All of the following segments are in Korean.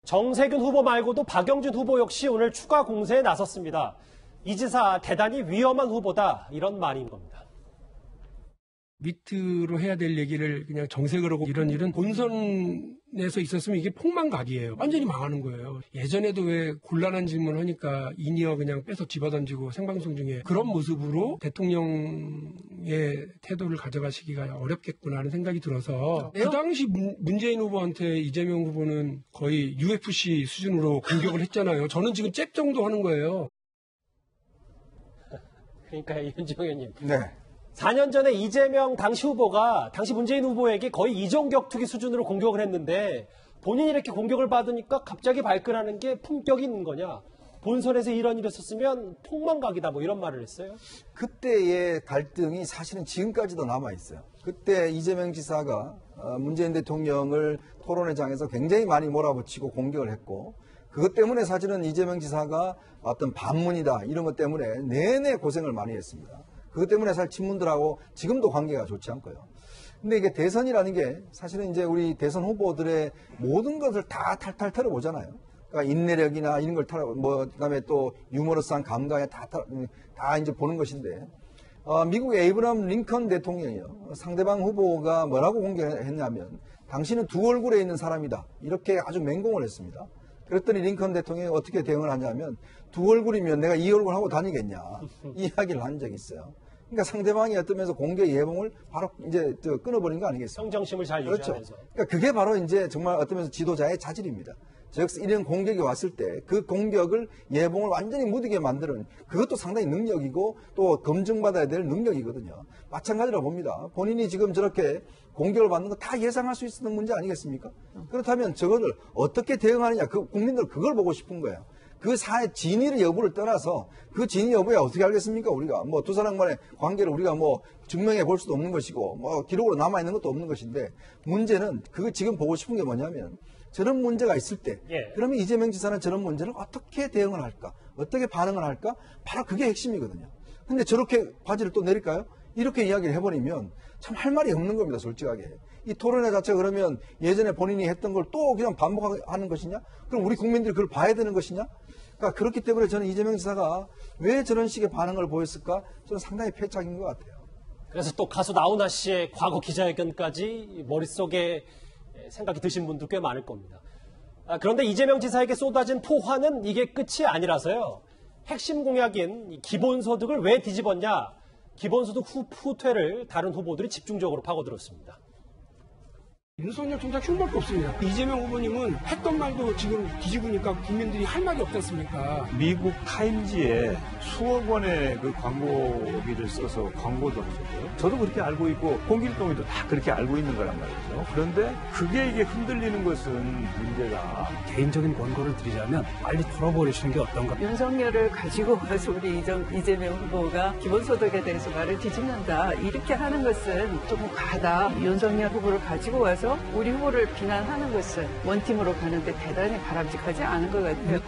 정세균 후보 말고도 박영진 후보 역시 오늘 추가 공세에 나섰습니다. 이 지사 대단히 위험한 후보다 이런 말인 겁니다. 밑으로 해야 될 얘기를 그냥 정색을 하고 이런 일은 본선에서 있었으면 이게 폭망각이에요. 완전히 망하는 거예요. 예전에도 왜 곤란한 질문 하니까 인이어 그냥 빼서 집어던지고 생방송 중에 그런 모습으로 대통령의 태도를 가져가시기가 어렵겠구나 하는 생각이 들어서 그 당시 문재인 후보한테 이재명 후보는 거의 UFC 수준으로 공격을 했잖아요. 저는 지금 잽 정도 하는 거예요. 그러니까요, 윤지호 의원님. 네. 4년 전에 이재명 당시 후보가 당시 문재인 후보에게 거의 이종격투기 수준으로 공격을 했는데 본인이 이렇게 공격을 받으니까 갑자기 발끈하는 게 품격이 있는 거냐. 본선에서 이런 일이 있었으면 폭망각이다 뭐 이런 말을 했어요. 그때의 갈등이 사실은 지금까지도 남아있어요. 그때 이재명 지사가 문재인 대통령을 토론회장에서 굉장히 많이 몰아붙이고 공격을 했고 그것 때문에 사실은 이재명 지사가 어떤 반문이다 이런 것 때문에 내내 고생을 많이 했습니다. 그것 때문에 사실 친문들하고 지금도 관계가 좋지 않고요. 근데 이게 대선이라는 게 사실은 이제 우리 대선 후보들의 모든 것을 다 탈탈 털어보잖아요. 그러니까 인내력이나 이런 걸 그다음에 또 유머러스한 감각에 다 이제 보는 것인데, 미국의 에이브람 링컨 대통령이요. 상대방 후보가 뭐라고 공격했냐면, 당신은 두 얼굴에 있는 사람이다. 이렇게 아주 맹공을 했습니다. 그랬더니 링컨 대통령이 어떻게 대응을 하냐면, 두 얼굴이면 내가 이 얼굴 하고 다니겠냐. 이 이야기를 한 적이 있어요. 그러니까 상대방이 어떠면서 공개 예봉을 바로 이제 끊어버린 거 아니겠어요? 성정심을 잘 그렇죠. 유지하면서. 그러니까 그게 바로 이제 정말 어떠면서 지도자의 자질입니다. 즉 이런 공격이 왔을 때 그 공격을 예봉을 완전히 무디게 만드는 그것도 상당히 능력이고 또 검증받아야 될 능력이거든요. 마찬가지로 봅니다. 본인이 지금 저렇게 공격을 받는 거 다 예상할 수 있는 문제 아니겠습니까? 그렇다면 저거를 어떻게 대응하느냐, 국민들 그걸 보고 싶은 거예요. 그 사의 진위 여부를 떠나서 그 진위 여부야 어떻게 알겠습니까? 우리가 뭐 두 사람 간의 관계를 우리가 뭐 증명해 볼 수도 없는 것이고 뭐 기록으로 남아 있는 것도 없는 것인데 문제는 그거 지금 보고 싶은 게 뭐냐면 저런 문제가 있을 때 그러면 이재명 지사는 저런 문제를 어떻게 대응을 할까? 어떻게 반응을 할까? 바로 그게 핵심이거든요. 근데 저렇게 바지를 또 내릴까요? 이렇게 이야기를 해버리면 참 할 말이 없는 겁니다. 솔직하게. 이 토론회 자체가 그러면 예전에 본인이 했던 걸 또 그냥 반복하는 것이냐? 그럼 우리 국민들이 그걸 봐야 되는 것이냐? 그러니까 그렇기 때문에 저는 이재명 지사가 왜 저런 식의 반응을 보였을까? 저는 상당히 패착인 것 같아요. 그래서 또 가수 나훈아 씨의 과거 기자회견까지 머릿속에 생각이 드신 분도 꽤 많을 겁니다. 그런데 이재명 지사에게 쏟아진 포화는 이게 끝이 아니라서요. 핵심 공약인 기본소득을 왜 뒤집었냐. 기본소득 후퇴를 다른 후보들이 집중적으로 파고들었습니다. 윤석열 총장 흉밖에 없습니다. 이재명 후보님은 했던 말도 지금 뒤집으니까 국민들이 할 말이 없지 않습니까? 미국 타임지에 수억 원의 그 광고비를 써서 광고도 하셨고요. 저도 그렇게 알고 있고 홍길동이도 다 그렇게 알고 있는 거란 말이죠. 그런데 그게 이게 흔들리는 것은 문제가. 개인적인 권고를 드리자면 빨리 풀어버리시는 게 어떤가. 윤석열을 가지고 와서 우리 이재명 후보가 기본소득에 대해서 말을 뒤집는다. 이렇게 하는 것은 조금 과하다. 윤석열 후보를 가지고 와서 우리 후보를 비난하는 것은 원팀으로 가는데 대단히 바람직하지 않은 것 같아요.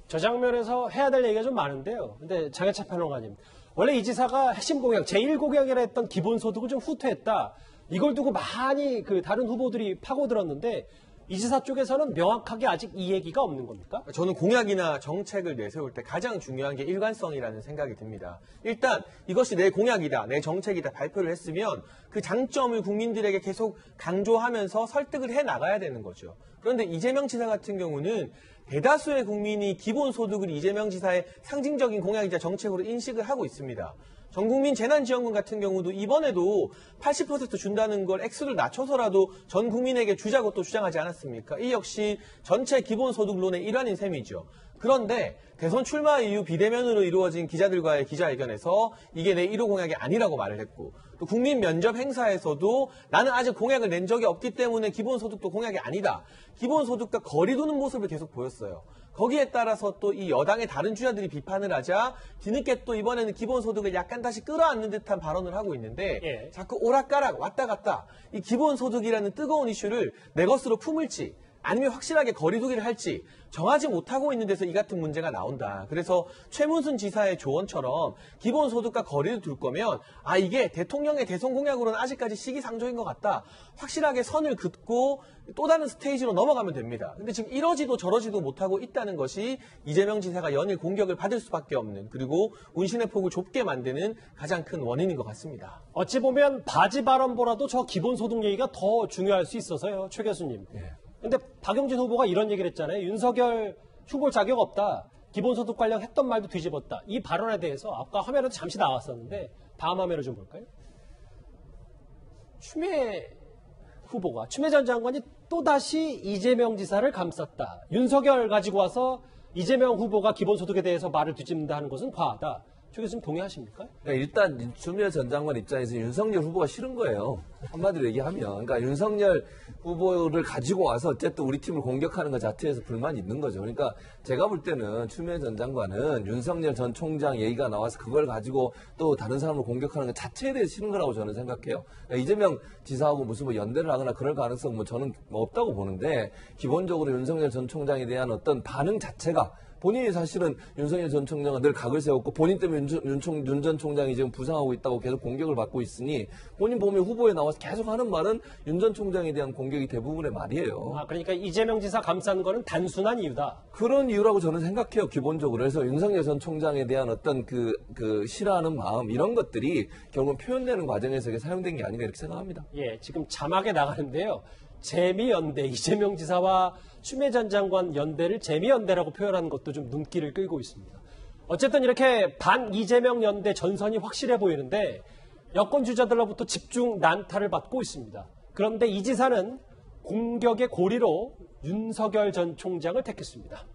저 장면에서 해야 될 얘기가 좀 많은데요. 근데 장혜찬 평론가님, 원래 이 지사가 핵심 공약, 제1공약이라 했던 기본소득을 좀 후퇴했다. 이걸 두고 많이 다른 후보들이 파고들었는데 이 지사 쪽에서는 명확하게 아직 이 얘기가 없는 겁니까? 저는 공약이나 정책을 내세울 때 가장 중요한 게 일관성이라는 생각이 듭니다. 일단 이것이 내 공약이다, 내 정책이다 발표를 했으면 그 장점을 국민들에게 계속 강조하면서 설득을 해나가야 되는 거죠. 그런데 이재명 지사 같은 경우는 대다수의 국민이 기본소득을 이재명 지사의 상징적인 공약이자 정책으로 인식을 하고 있습니다. 전국민 재난지원금 같은 경우도 이번에도 80% 준다는 걸 액수를 낮춰서라도 전 국민에게 주자고 또 주장하지 않았습니까? 이 역시 전체 기본소득론의 일환인 셈이죠. 그런데 대선 출마 이후 비대면으로 이루어진 기자들과의 기자회견에서 이게 내 1호 공약이 아니라고 말을 했고, 또 국민 면접 행사에서도 나는 아직 공약을 낸 적이 없기 때문에 기본소득도 공약이 아니다. 기본소득과 거리 두는 모습을 계속 보였어요. 거기에 따라서 또 이 여당의 다른 주자들이 비판을 하자 뒤늦게 또 이번에는 기본소득을 약간 다시 끌어안는 듯한 발언을 하고 있는데 자꾸 오락가락 왔다 갔다 이 기본소득이라는 뜨거운 이슈를 내 것으로 품을지 아니면 확실하게 거리두기를 할지 정하지 못하고 있는 데서 이 같은 문제가 나온다. 그래서 최문순 지사의 조언처럼 기본소득과 거리를 둘 거면 이게 대통령의 대선 공약으로는 아직까지 시기상조인 것 같다. 확실하게 선을 긋고 또 다른 스테이지로 넘어가면 됩니다. 근데 지금 이러지도 저러지도 못하고 있다는 것이 이재명 지사가 연일 공격을 받을 수밖에 없는, 그리고 운신의 폭을 좁게 만드는 가장 큰 원인인 것 같습니다. 어찌 보면 바지 발언보다도 저 기본소득 얘기가 더 중요할 수 있어서요, 최 교수님. 근데 박용진 후보가 이런 얘기를 했잖아요. 윤석열 후보 자격 없다. 기본소득 관련 했던 말도 뒤집었다. 이 발언에 대해서 아까 화면에도 잠시 나왔었는데 다음 화면을 좀 볼까요? 추미애 후보가, 추미애 전 장관이 또다시 이재명 지사를 감쌌다. 윤석열 가지고 와서 이재명 후보가 기본소득에 대해서 말을 뒤집는다 하는 것은 과하다. 최 교수님 동의하십니까? 그러니까 일단 추미애 전 장관 입장에서 윤석열 후보가 싫은 거예요. 한마디로 얘기하면. 그러니까 윤석열 후보를 가지고 와서 어쨌든 우리 팀을 공격하는 것 자체에서 불만이 있는 거죠. 그러니까 제가 볼 때는 추미애 전 장관은 윤석열 전 총장 얘기가 나와서 그걸 가지고 또 다른 사람을 공격하는 것 자체에 대해서 싫은 거라고 저는 생각해요. 그러니까 이재명 지사하고 무슨 뭐 연대를 하거나 그럴 가능성 뭐 저는 없다고 보는데, 기본적으로 윤석열 전 총장에 대한 어떤 반응 자체가, 본인이 사실은 윤석열 전 총장은 늘 각을 세웠고 본인 때문에 윤 전 총장이 지금 부상하고 있다고 계속 공격을 받고 있으니, 본인 보면 후보에 나와서 계속 하는 말은 윤 전 총장에 대한 공격이 대부분의 말이에요. 그러니까 이재명 지사 감싼 거는 단순한 이유다. 그런 이유라고 저는 생각해요, 기본적으로. 그래서 윤석열 전 총장에 대한 어떤 그 싫어하는 마음, 이런 것들이 결국은 표현되는 과정에서 이게 사용된 게 아닌가 이렇게 생각합니다. 예, 지금 자막에 나가는데요. 재미연대, 이재명 지사와 추미애 전 장관 연대를 재미연대라고 표현하는 것도 좀 눈길을 끌고 있습니다. 어쨌든 이렇게 반 이재명 연대 전선이 확실해 보이는데 여권 주자들로부터 집중 난타를 받고 있습니다. 그런데 이 지사는 공격의 고리로 윤석열 전 총장을 택했습니다.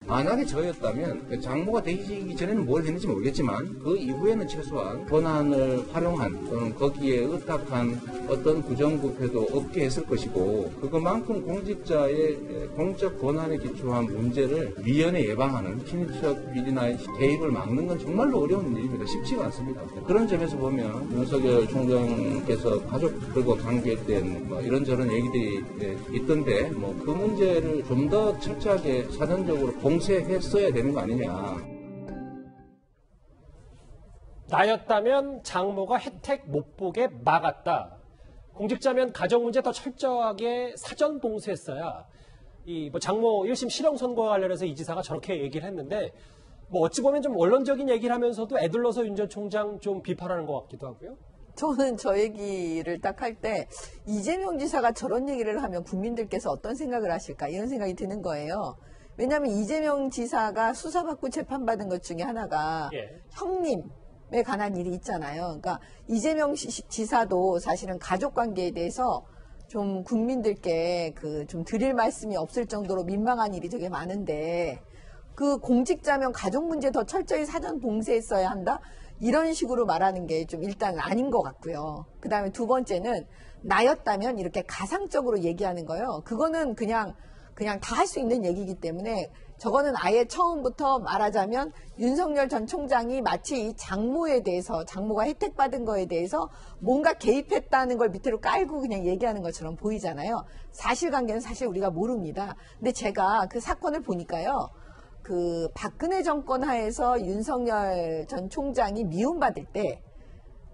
만약에 저였다면 장모가 되기 전에는 뭘 했는지 모르겠지만 그 이후에는 최소한 권한을 활용한 또는 거기에 의탁한 어떤 부정부패도 없게 했을 것이고, 그것만큼 공직자의 공적 권한에 기초한 문제를 미연에 예방하는 친인척 비리나 개입을 막는 건 정말로 어려운 일입니다. 쉽지가 않습니다. 그런 점에서 보면 윤석열 총장께서 가족들과 관계된 뭐 이런저런 얘기들이 있던데, 뭐 그 문제를 좀 더 철저하게 사전적으로 공세했어야 되는 거 아니냐. 나였다면 장모가 혜택 못 보게 막았다. 공직자면 가정 문제 더 철저하게 사전 봉쇄했어야 이 뭐 장모 1심 실형 선고와 관련해서 이 지사가 저렇게 얘기를 했는데, 뭐 어찌 보면 좀 원론적인 얘기를 하면서도 애들러서 윤 전 총장 좀 비판하는 것 같기도 하고요. 저는 저 얘기를 딱 할 때 이재명 지사가 저런 얘기를 하면 국민들께서 어떤 생각을 하실까 이런 생각이 드는 거예요. 왜냐하면 이재명 지사가 수사받고 재판받은 것 중에 하나가 형님에 관한 일이 있잖아요. 그러니까 이재명 지사도 사실은 가족관계에 대해서 좀 국민들께 좀 드릴 말씀이 없을 정도로 민망한 일이 되게 많은데, 그 공직자면 가족 문제 더 철저히 사전 봉쇄했어야 한다? 이런 식으로 말하는 게 좀 일단 아닌 것 같고요. 그 다음에 두 번째는 나였다면 이렇게 가상적으로 얘기하는 거예요. 그거는 그냥 다 할 수 있는 얘기이기 때문에 저거는 아예 처음부터 말하자면 윤석열 전 총장이 마치 이 장모에 대해서, 장모가 혜택받은 거에 대해서 뭔가 개입했다는 걸 밑으로 깔고 그냥 얘기하는 것처럼 보이잖아요. 사실관계는 사실 우리가 모릅니다. 근데 제가 그 사건을 보니까요. 그 박근혜 정권 하에서 윤석열 전 총장이 미움받을 때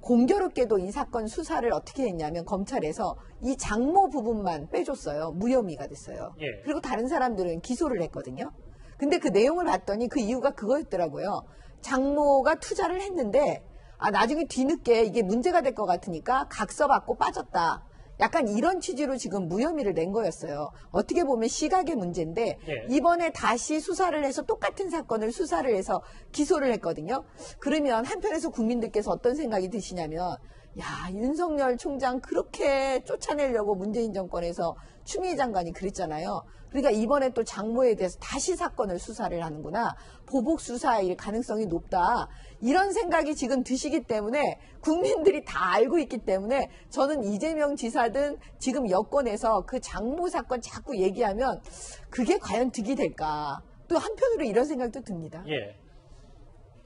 공교롭게도 이 사건 수사를 어떻게 했냐면 검찰에서 이 장모 부분만 빼줬어요. 무혐의가 됐어요. 예. 그리고 다른 사람들은 기소를 했거든요. 근데 그 내용을 봤더니 그 이유가 그거였더라고요. 장모가 투자를 했는데 나중에 뒤늦게 이게 문제가 될 것 같으니까 각서받고 빠졌다. 약간 이런 취지로 지금 무혐의를 낸 거였어요. 어떻게 보면 시각의 문제인데 이번에 다시 수사를 해서 똑같은 사건을 수사를 해서 기소를 했거든요. 그러면 한편에서 국민들께서 어떤 생각이 드시냐면, 야, 윤석열 총장 그렇게 쫓아내려고 문재인 정권에서 추미애 장관이 그랬잖아요. 그러니까 이번에 또 장모에 대해서 다시 사건을 수사를 하는구나. 보복 수사일 가능성이 높다. 이런 생각이 지금 드시기 때문에 국민들이 다 알고 있기 때문에 저는 이재명 지사든 지금 여권에서 그 장모 사건 자꾸 얘기하면 그게 과연 득이 될까. 또 한편으로 이런 생각도 듭니다. 예.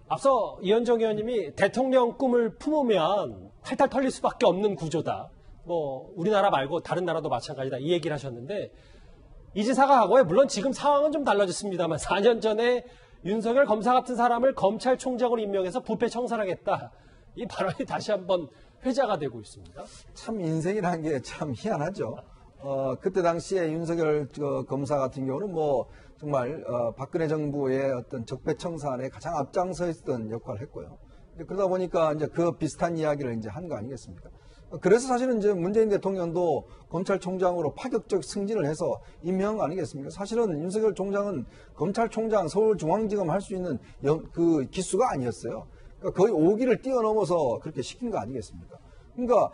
앞서 이현정 의원님이 대통령 꿈을 품으면 탈탈 털릴 수밖에 없는 구조다. 뭐 우리나라 말고 다른 나라도 마찬가지다 이 얘기를 하셨는데 이 지사가 과거에 물론 지금 상황은 좀 달라졌습니다만 4년 전에 윤석열 검사 같은 사람을 검찰총장으로 임명해서 부패 청산하겠다. 이 발언이 다시 한번 회자가 되고 있습니다. 참 인생이라는 게 참 희한하죠. 그때 당시에 윤석열 검사 같은 경우는 뭐 정말 박근혜 정부의 어떤 적폐청산에 가장 앞장서 있었던 역할을 했고요. 그러다 보니까 이제 그 비슷한 이야기를 이제 한 거 아니겠습니까? 그래서 사실은 이제 문재인 대통령도 검찰총장으로 파격적 승진을 해서 임명한 거 아니겠습니까? 사실은 윤석열 총장은 검찰총장 서울중앙지검 할 수 있는 그 기수가 아니었어요. 그러니까 거의 5기를 뛰어넘어서 그렇게 시킨 거 아니겠습니까? 그러니까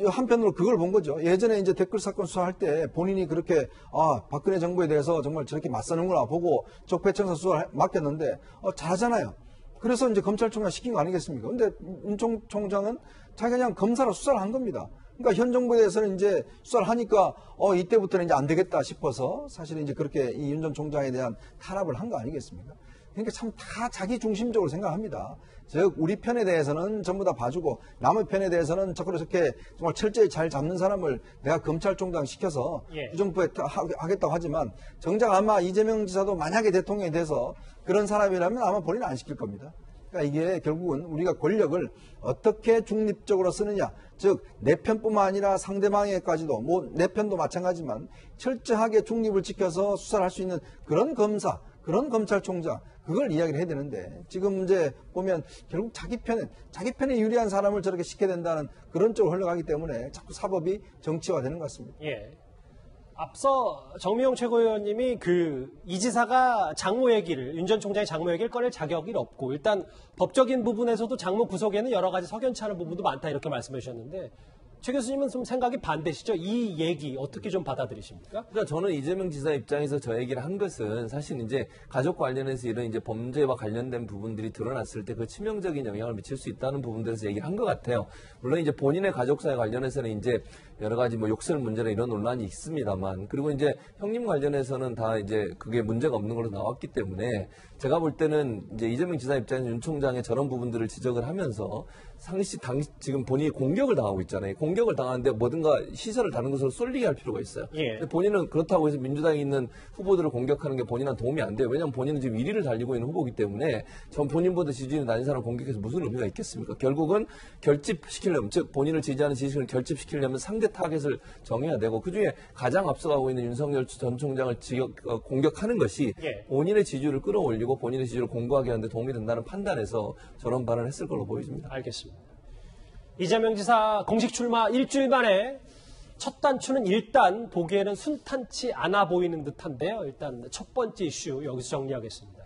한편으로 그걸 본 거죠. 예전에 이제 댓글 사건 수사할 때 본인이 그렇게 박근혜 정부에 대해서 정말 저렇게 맞서는구나 보고 적폐청산 수사를 맡겼는데 잘하잖아요. 그래서 이제 검찰총장 시킨 거 아니겠습니까? 근데 윤 총장은 자기가 그냥 검사로 수사를 한 겁니다. 그러니까 현 정부에 대해서는 이제 수사를 하니까 이때부터는 이제 안 되겠다 싶어서 사실은 이제 그렇게 이 윤 전 총장에 대한 탄압을 한 거 아니겠습니까? 그러니까 참 다 자기 중심적으로 생각합니다. 즉 우리 편에 대해서는 전부 다 봐주고 남의 편에 대해서는 저렇게 정말 철저히 잘 잡는 사람을 내가 검찰총장 시켜서 부정부에 하겠다고 하지만 정작 아마 이재명 지사도 만약에 대통령이 돼서 그런 사람이라면 아마 본인은 안 시킬 겁니다. 그러니까 이게 결국은 우리가 권력을 어떻게 중립적으로 쓰느냐, 즉 내 편뿐만 아니라 상대방에까지도 뭐 내 편도 마찬가지지만 철저하게 중립을 지켜서 수사를 할 수 있는 그런 검사, 그런 검찰총장 그걸 이야기를 해야 되는데 지금 이제 보면 결국 자기 편에 유리한 사람을 저렇게 시켜야 된다는 그런 쪽으로 흘러가기 때문에 자꾸 사법이 정치화되는 것 같습니다. 예. 앞서 정미용 최고위원님이 이 지사가 장모 얘기를 윤 전 총장의 장모 얘기를 꺼낼 자격이 없고 일단 법적인 부분에서도 장모 구속에는 여러 가지 석연치 않은 부분도 많다 이렇게 말씀해 주셨는데 최 교수님은 좀 생각이 반대시죠? 이 얘기 어떻게 좀 받아들이십니까? 그러니까 저는 이재명 지사 입장에서 저 얘기를 한 것은 사실 이제 가족 관련해서 이런 이제 범죄와 관련된 부분들이 드러났을 때 그 치명적인 영향을 미칠 수 있다는 부분들에서 얘기를 한 것 같아요. 물론 이제 본인의 가족사에 관련해서는 이제 여러 가지 뭐 욕설 문제나 이런 논란이 있습니다만 그리고 이제 형님 관련해서는 다 이제 그게 문제가 없는 걸로 나왔기 때문에 제가 볼 때는 이제 이재명 지사 입장에서 윤 총장의 저런 부분들을 지적을 하면서 상시 지금 본인이 공격을 당하고 있잖아요. 공격을 당하는데 뭐든가 시설을 다른 것으로 쏠리게 할 필요가 있어요. 근데 본인은 그렇다고 해서 민주당에 있는 후보들을 공격하는 게 본인한테 도움이 안 돼요. 왜냐하면 본인은 지금 1위를 달리고 있는 후보이기 때문에 전 본인보다 지지율이 낮은 사람 공격해서 무슨 의미가 있겠습니까? 결국은 결집시키려면 즉 본인을 지지하는 지지층을 결집시키려면 상대 타겟을 정해야 되고 그중에 가장 앞서가고 있는 윤석열 전 총장을 공격하는 것이 본인의 지지율을 끌어올리고 본인의 지지율을 공고하게 하는 데 도움이 된다는 판단에서 저런 발언을 했을 걸로 보여집니다. 알겠습니다. 이재명 지사 공식 출마 일주일 만에 첫 단추는 일단 보기에는 순탄치 않아 보이는 듯한데요. 일단 첫 번째 이슈 여기서 정리하겠습니다.